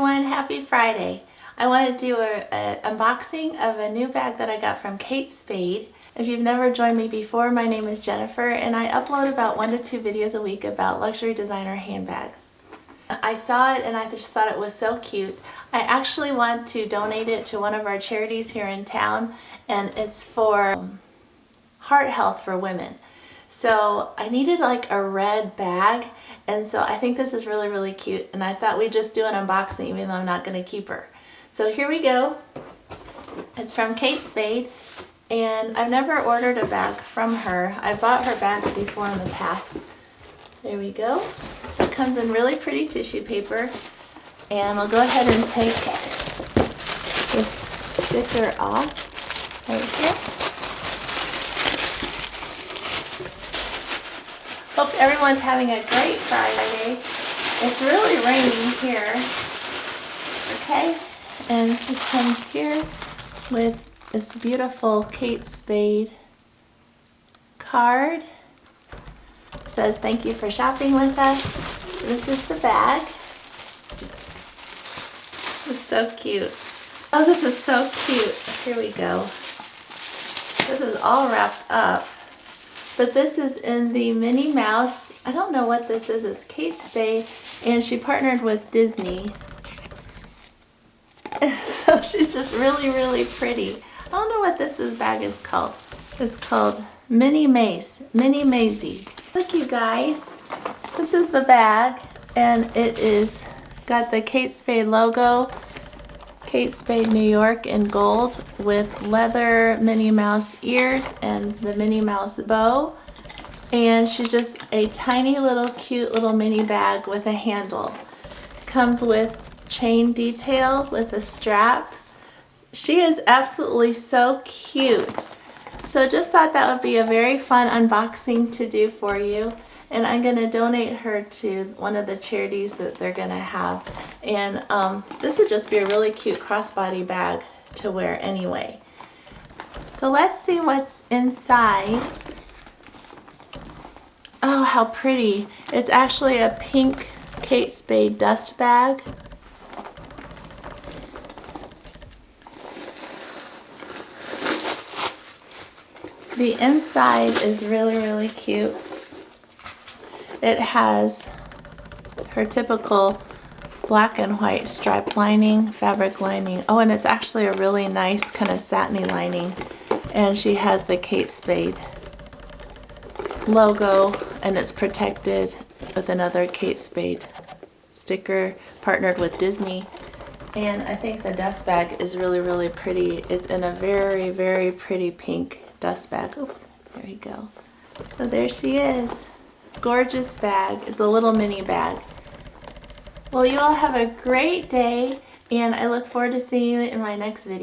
everyone, happy Friday. I want to do an unboxing of a new bag that I got from Spade. If you've never joined me before, my name is Jennifer and I upload about 1 to 2 videos a week about luxury designer handbags. I saw it and I just thought it was so cute. I actually want to donate it to one of our charities here in town, and it's for heart health for women. So I needed like a red bag, and so I think this is really cute, and I thought we'd just do an unboxing even though I'm not going to keep her. So here we go. It's from Spade, and I've never ordered a bag from her. I bought her bags before in the past. There we go. It comes in really pretty tissue paper, and we'll go ahead and take this sticker off right here. Hope everyone's having a great Friday. It's really raining here. Okay, and it comes here with this beautiful Spade card. It says thank you for shopping with us. This is the bag. This is so cute. Oh, this is so cute. Here we go. This is all wrapped up. But this is in the Minnie Mouse. I don't know what this is. It's Spade, and she partnered with Disney. So she's just really pretty. I don't know what this bag is called. It's called Minnie Maisie. Look, you guys. This is the bag, and it is got the Spade logo, Spade New York in gold, with leather Minnie Mouse ears and the Minnie Mouse bow. And she's just a tiny little cute little mini bag with a handle. Comes with chain detail with a strap. She is absolutely so cute. So just thought that would be a very fun unboxing to do for you. And I'm going to donate her to one of the charities that they're going to have. And this would just be a really cute crossbody bag to wear anyway. So let's see what's inside. Oh, how pretty. It's actually a pink Spade dust bag. The inside is really cute. It has her typical black and white stripe lining, fabric lining. Oh, and it's actually a really nice kind of satiny lining. And she has the Spade logo, and it's protected with another Spade sticker partnered with Disney. And I think the dust bag is really pretty. It's in a very pretty pink dust bag. Oops, there we go. So there she is. Gorgeous bag. It's a little mini bag. Well, you all have a great day, and I look forward to seeing you in my next video.